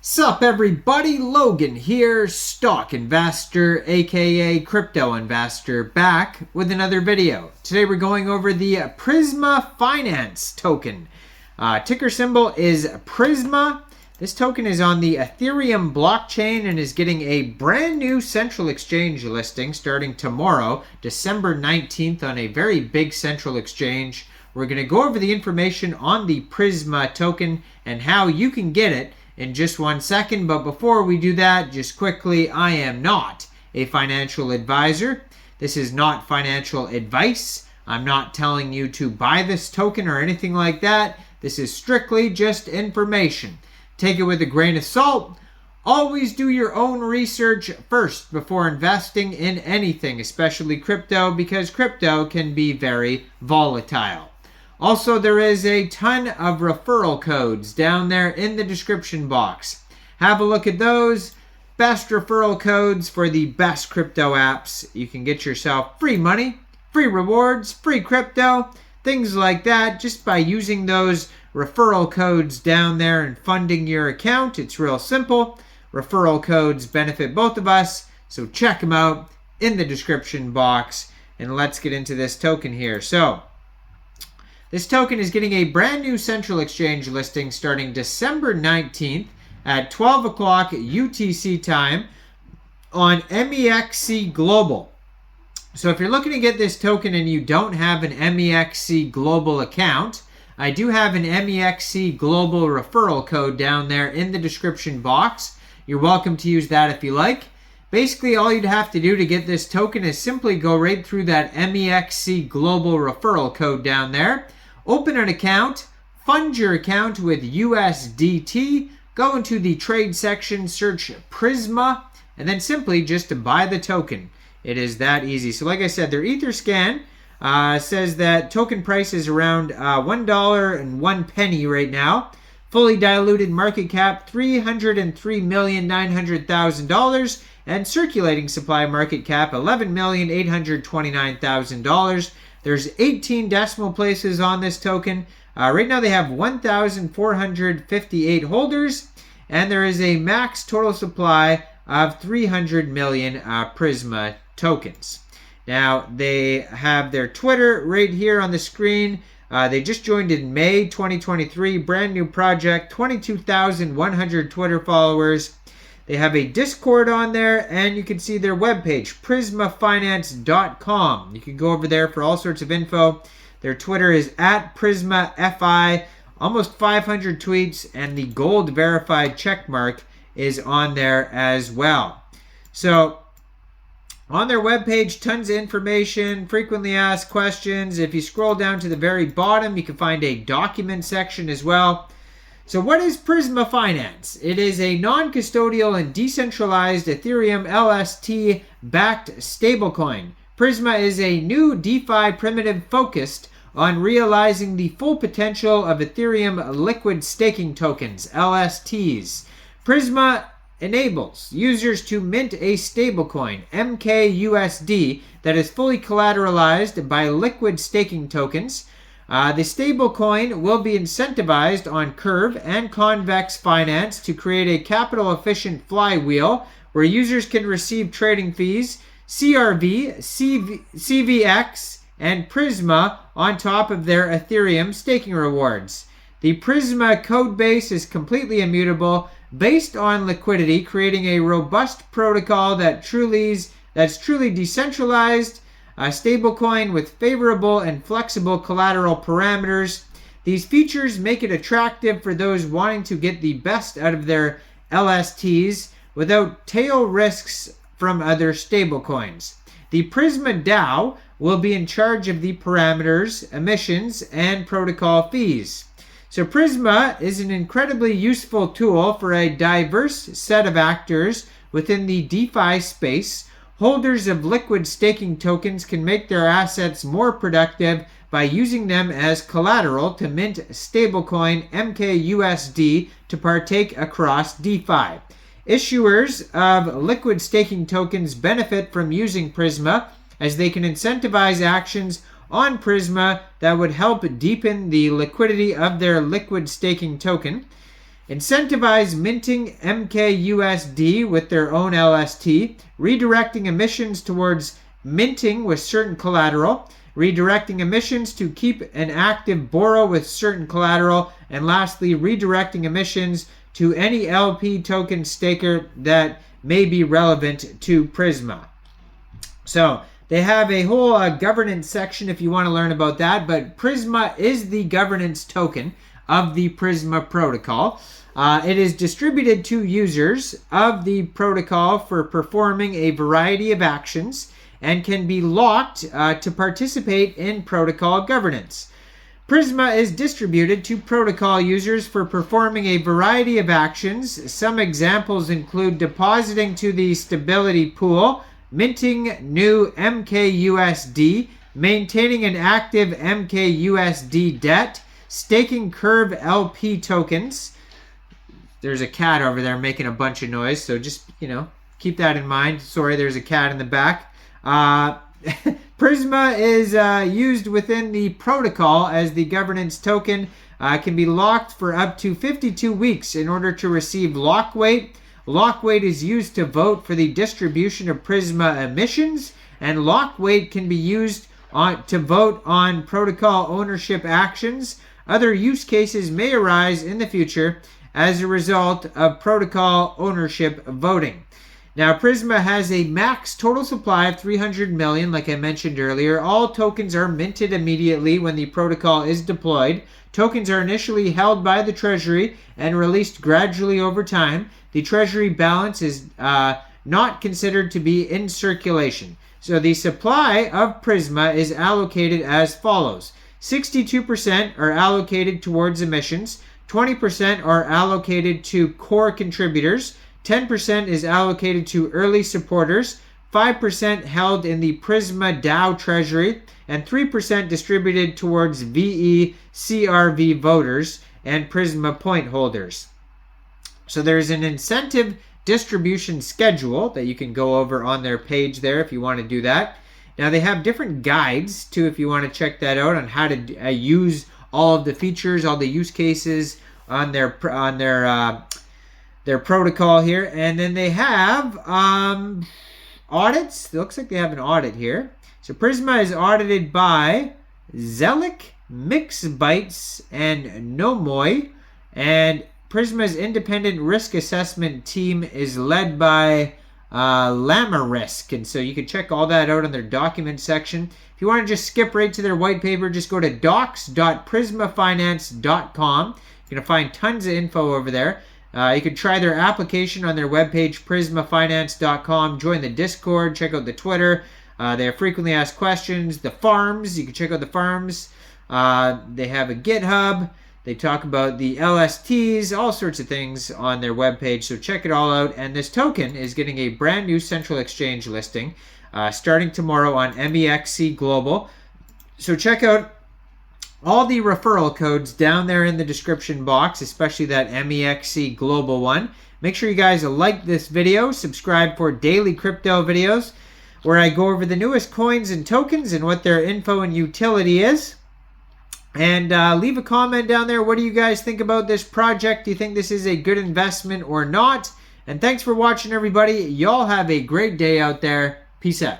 Sup everybody, Logan here, stock investor aka crypto investor, back with another video. Today we're going over the Prisma Finance token. Ticker symbol is Prisma. This token is on the Ethereum blockchain and is getting a brand new central exchange listing starting tomorrow, December 19th, on a very big central exchange. We're going to go over the information on the Prisma token and how you can get it in just 1 second. But before we do that, just quickly, I am not a financial advisor. This is not financial advice. I'm not telling you to buy this token or anything like that. This is strictly just information. Take it with a grain of salt. Always do your own research first before investing in anything, especially crypto, because crypto can be very volatile. Also, there is a ton of referral codes down there in the description box. Have a look at those. Best referral codes for the best crypto apps. You can get yourself free money, free rewards, free crypto, things like that, just by using those referral codes down there and funding your account. It's real simple. Referral codes benefit both of us, so check them out in the description box. And let's get into this token here. So, this token is getting a brand new central exchange listing starting December 19th at 12 o'clock UTC time on Mexc Global. So if you're looking to get this token and you don't have an Mexc Global account, I do have an Mexc Global referral code down there in the description box. You're welcome to use that if you like. Basically, all you'd have to do to get this token is simply go right through that Mexc Global referral code down there. Open an account, fund your account with USDT, go into the trade section, search Prisma, and then simply just to buy the token. It is that easy. So like I said, their Etherscan says that token price is around $1.01 right now. Fully diluted market cap, $303,900,000, and circulating supply market cap, $11,829,000. There's 18 decimal places on this token. Right now they have 1,458 holders, and there is a max total supply of 300 million Prisma tokens. Now, they have their Twitter right here on the screen. They just joined in May 2023. Brand new project, 22,100 Twitter followers. They have a Discord on there, and you can see their webpage, prismafinance.com. You can go over there for all sorts of info. Their Twitter is @PrismaFI, almost 500 tweets, and the gold verified checkmark is on there as well. So, on their webpage, tons of information, frequently asked questions. If you scroll down to the very bottom, you can find a document section as well. So what is Prisma Finance? It is a non-custodial and decentralized Ethereum LST-backed stablecoin. Prisma is a new DeFi primitive focused on realizing the full potential of Ethereum liquid staking tokens, LSTs. Prisma enables users to mint a stablecoin, MKUSD, that is fully collateralized by liquid staking tokens. The stablecoin will be incentivized on Curve and Convex Finance to create a capital-efficient flywheel where users can receive trading fees, CRV, CVX, and Prisma on top of their Ethereum staking rewards. The Prisma code base is completely immutable, based on liquidity, creating a robust protocol that's truly decentralized, a stablecoin with favorable and flexible collateral parameters. These features make it attractive for those wanting to get the best out of their LSTs without tail risks from other stablecoins. The Prisma DAO will be in charge of the parameters, emissions, and protocol fees. So Prisma is an incredibly useful tool for a diverse set of actors within the DeFi space. Holders of liquid staking tokens can make their assets more productive by using them as collateral to mint stablecoin MKUSD to partake across DeFi. Issuers of liquid staking tokens benefit from using Prisma as they can incentivize actions on Prisma that would help deepen the liquidity of their liquid staking token. incentivize minting MKUSD with their own LST, redirecting emissions towards minting with certain collateral, redirecting emissions to keep an active borrow with certain collateral, and lastly, redirecting emissions to any LP token staker that may be relevant to Prisma. So they have a whole governance section if you want to learn about that, but Prisma is the governance token of the Prisma protocol. It is distributed to users of the protocol for performing a variety of actions and can be locked to participate in protocol governance. Prisma is distributed to protocol users for performing a variety of actions. Some examples include depositing to the stability pool, minting new MKUSD, maintaining an active MKUSD debt, staking Curve LP tokens. There's a cat over there making a bunch of noise, so just, keep that in mind. Sorry, there's a cat in the back. Prisma is used within the protocol as the governance token. Can be locked for up to 52 weeks in order to receive lock weight. Lock weight is used to vote for the distribution of Prisma emissions, and lock weight can be used to vote on protocol ownership actions. Other use cases may arise in the future as a result of protocol ownership voting. Now, Prisma has a max total supply of 300 million, like I mentioned earlier. All tokens are minted immediately when the protocol is deployed. Tokens are initially held by the Treasury and released gradually over time. The Treasury balance is not considered to be in circulation. So the supply of Prisma is allocated as follows. 62% are allocated towards emissions. 20% are allocated to core contributors. 10% is allocated to early supporters, 5% held in the Prisma DAO treasury, and 3% distributed towards VE CRV voters and Prisma point holders. So there's an incentive distribution schedule that you can go over on their page there if you want to do that. Now they have different guides too if you want to check that out on how to use all of the features, all the use cases on their protocol here. And then they have audits. It looks like they have an audit here. So Prisma is audited by Zelic, Mixbytes, and Nomoy. And Prisma's independent risk assessment team is led by Lamarisk. And so you can check all that out on their document section. If you want to just skip right to their white paper, just go to docs.prismafinance.com. You're going to find tons of info over there. You can try their application on their webpage, prismafinance.com. Join the Discord. Check out the Twitter. They have frequently asked questions. The farms. You can check out the farms. They have a GitHub. They talk about the LSTs, all sorts of things on their webpage. So check it all out. And this token is getting a brand new central exchange listing starting tomorrow on Mexc Global. So check out all the referral codes down there in the description box, especially that Mexc Global one. Make sure you guys like this video, subscribe for daily crypto videos where I go over the newest coins and tokens and what their info and utility is. And leave a comment down there. What do you guys think about this project? Do you think this is a good investment or not? And thanks for watching, everybody. Y'all have a great day out there. Peace out.